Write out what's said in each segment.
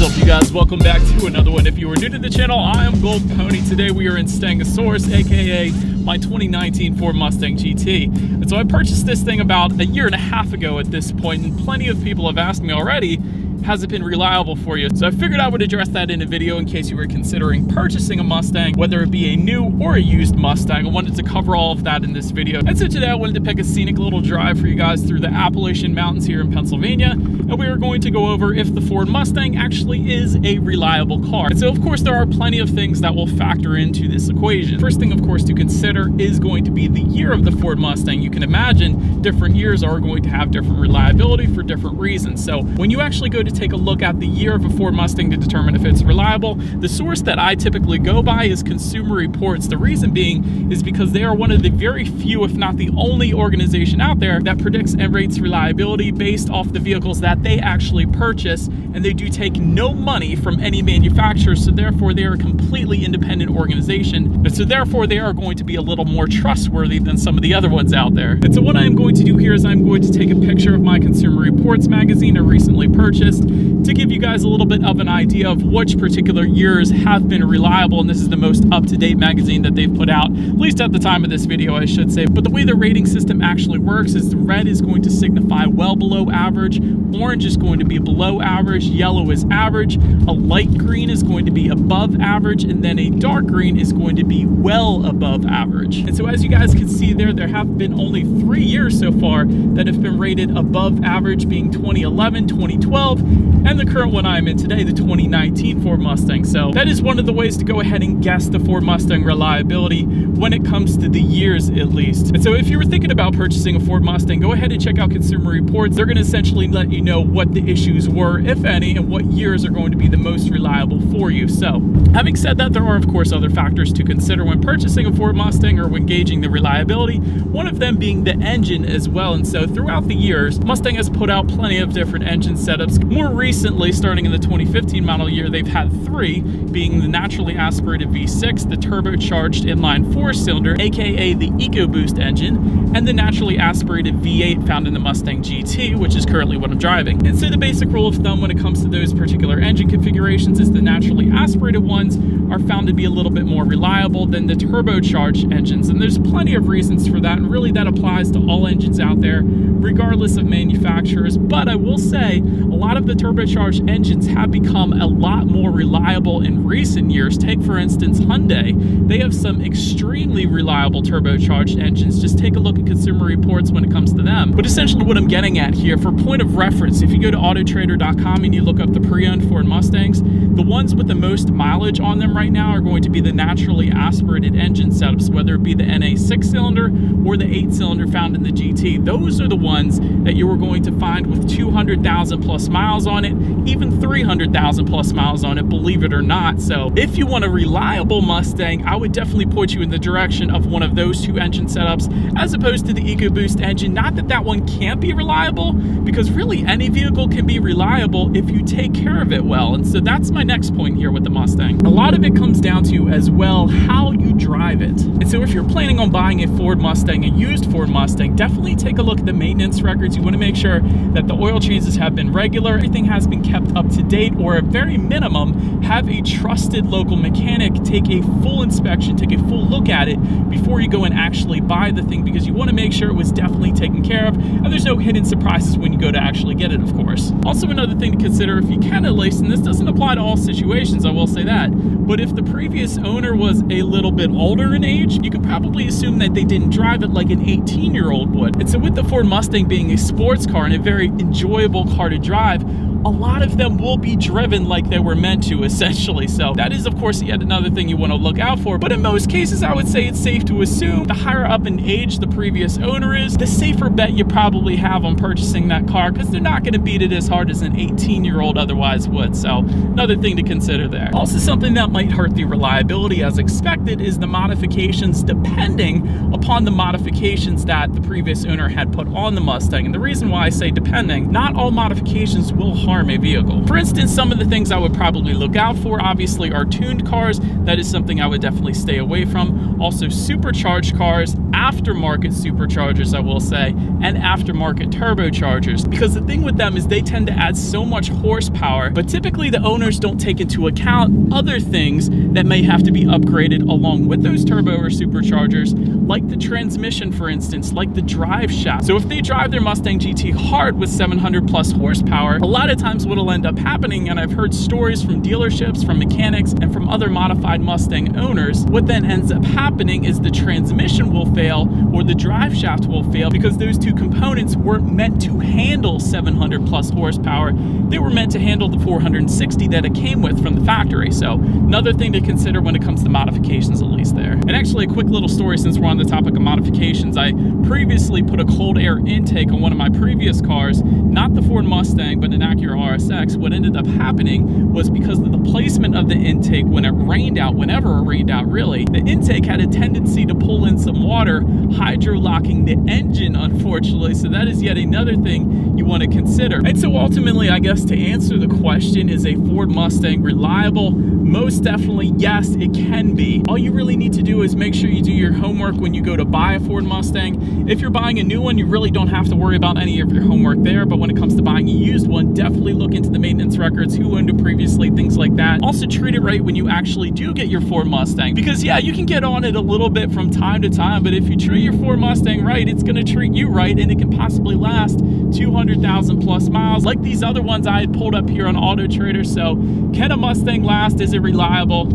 up, you guys? Welcome back to another one. If you are new to the channel, I am Gold Pony. Today we are in Stangosaurus, aka my 2019 Ford Mustang GT. And so I purchased this thing about a year and a half ago at this point, and plenty of people have asked me already, has it been reliable for you? So I figured I would address that in a video in case you were considering purchasing a Mustang, whether it be a new or a used Mustang. I wanted to cover all of that in this video. And so today I wanted to pick a scenic little drive for you guys through the Appalachian Mountains here in Pennsylvania. And we are going to go over if the Ford Mustang actually is a reliable car. And so of course there are plenty of things that will factor into this equation. First thing of course to consider is going to be the year of the Ford Mustang. You can imagine different years are going to have different reliability for different reasons. So when you actually go to take a look at the year of a Ford Mustang to determine if it's reliable, the source that I typically go by is Consumer Reports. The reason being is because they are one of the very few, if not the only organization out there that predicts and rates reliability based off the vehicles that they actually purchase, and they do take no money from any manufacturer, so therefore they are a completely independent organization, and so therefore they are going to be a little more trustworthy than some of the other ones out there. And so what I am going to do here is I'm going to take a picture of my Consumer Reports magazine I recently purchased to give you guys a little bit of an idea of which particular years have been reliable, and this is the most up-to-date magazine that they've put out, at least at the time of this video I should say. But the way the rating system actually works is the red is going to signify well below average, orange is going to be below average, yellow is average, a light green is going to be above average, and then a dark green is going to be well above average. And so as you guys can see there have been only 3 years so far that have been rated above average, being 2011, 2012, and the current one I'm in today, the 2019 Ford Mustang. So that is one of the ways to go ahead and guess the Ford Mustang reliability when it comes to the years at least. And so if you were thinking about purchasing a Ford Mustang, go ahead and check out Consumer Reports. They're going to essentially let you know what the issues were, if any, and what years are going to be the most reliable for you. So having said that, there are of course other factors to consider when purchasing a Ford Mustang or when gauging the reliability, one of them being the engine as well. And so throughout the years, Mustang has put out plenty of different engine setups. More recently, starting in the 2015 model year, they've had 3, being the naturally aspirated V6, the turbocharged inline 4-cylinder, aka the EcoBoost engine, and the naturally aspirated V8 found in the Mustang GT, which is currently what I'm driving. And so the basic rule of thumb when it comes to those particular engine configurations is the naturally aspirated ones are found to be a little bit more reliable than the turbocharged engines. And there's plenty of reasons for that, and really that applies to all engines out there, regardless of manufacturers. But I will say a lot of the turbocharged engines have become a lot more reliable in recent years. Take for instance Hyundai. They have some extremely reliable turbocharged engines. Just take a look at Consumer Reports when it comes to them. But essentially what I'm getting at here, for point of reference, if you go to autotrader.com and you look up the pre-owned Ford Mustangs, the ones with the most mileage on them right now are going to be the naturally aspirated engine setups, whether it be the NA 6-cylinder or the 8-cylinder found in the GT. Those are the ones that you are going to find with 200,000 plus miles on it, even 300,000 plus miles on it, believe it or not. So if you want a reliable Mustang, I would definitely point you in the direction of one of those 2 engine setups as opposed to the EcoBoost engine. Not that that one can't be reliable, because really any vehicle can be reliable if you take care of it well. And so that's my next point here with the Mustang. A lot of it comes down to as well how you drive it. And so if you're planning on buying a Ford Mustang, a used Ford Mustang, definitely take a look at the maintenance records. You want to make sure that the oil changes have been regular, everything has been kept up to date, or at very minimum have a trusted local mechanic take a full inspection, take a full look at it before you go and actually buy the thing, because you want to make sure it was definitely taken care of and there's no hidden surprises when you go to actually get it, of course. Also another thing to consider, if you can at least, and this doesn't apply to all situations, I will say that, but if the previous owner was a little bit older in age, you could probably assume that they didn't drive it like an 18-year-old would. And so with the Ford Mustang being a sports car and a very enjoyable car to drive, a lot of them will be driven like they were meant to, essentially. So that is of course yet another thing you want to look out for. But in most cases I would say it's safe to assume the higher up in age the previous owner is, the safer bet you probably have on purchasing that car, because they're not going to beat it as hard as an 18-year-old otherwise would. So another thing to consider there. Also something that might hurt the reliability as expected is the modifications, depending upon the modifications that the previous owner had put on the Mustang. And the reason why I say depending, not all modifications will harm farm a vehicle. For instance, some of the things I would probably look out for obviously are tuned cars. That is something I would definitely stay away from. Also supercharged cars, aftermarket superchargers I will say, and aftermarket turbochargers, because the thing with them is they tend to add so much horsepower, but typically the owners don't take into account other things that may have to be upgraded along with those turbo or superchargers, like the transmission, for instance, like the drive shaft. So if they drive their Mustang GT hard with 700 plus horsepower, a lot of times what will end up happening, and I've heard stories from dealerships, from mechanics, and from other modified Mustang owners, what then ends up happening is the transmission will fail or the drive shaft will fail because those two components weren't meant to handle 700 plus horsepower. They were meant to handle the 460 that it came with from the factory. So another thing to consider when it comes to modifications, at least there. And actually a quick little story since we're on the topic of modifications. I previously put a cold air intake on one of my previous cars, not the Ford Mustang, but an Acura RSX. What ended up happening was because of the placement of the intake when it rained out, whenever it rained out really, the intake had a tendency to pull in some water, hydro-locking the engine, unfortunately. So that is yet another thing you want to consider. And so ultimately, I guess to answer the question, is a Ford Mustang reliable? Most definitely, yes, it can be. All you really need to do is make sure you do your homework when you go to buy a Ford Mustang. If you're buying a new one, you really don't have to worry about any of your homework there, but when it comes to buying a used one, definitely look into the maintenance records, who owned it previously, things like that. Also treat it right when you actually do get your Ford Mustang, because yeah, you can get on it a little bit from time to time, but if you treat your Ford Mustang right, it's going to treat you right, and it can possibly last 200,000 plus miles like these other ones I had pulled up here on Auto Trader. So can a Mustang last? Is it reliable?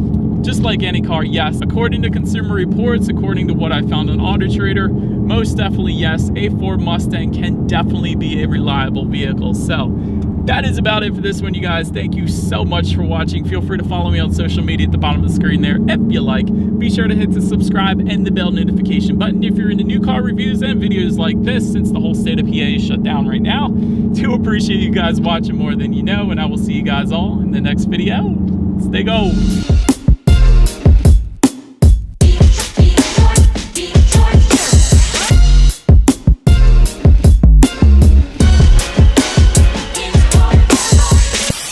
Just like any car, yes. According to Consumer Reports, according to what I found on Auto Trader, most definitely yes, a Ford Mustang can definitely be a reliable vehicle. So that is about it for this one, you guys. Thank you so much for watching. Feel free to follow me on social media at the bottom of the screen there if you like. Be sure to hit the subscribe and the bell notification button if you're into new car reviews and videos like this, since the whole state of PA is shut down right now. Do appreciate you guys watching more than you know, and I will see you guys all in the next video. Stay gold.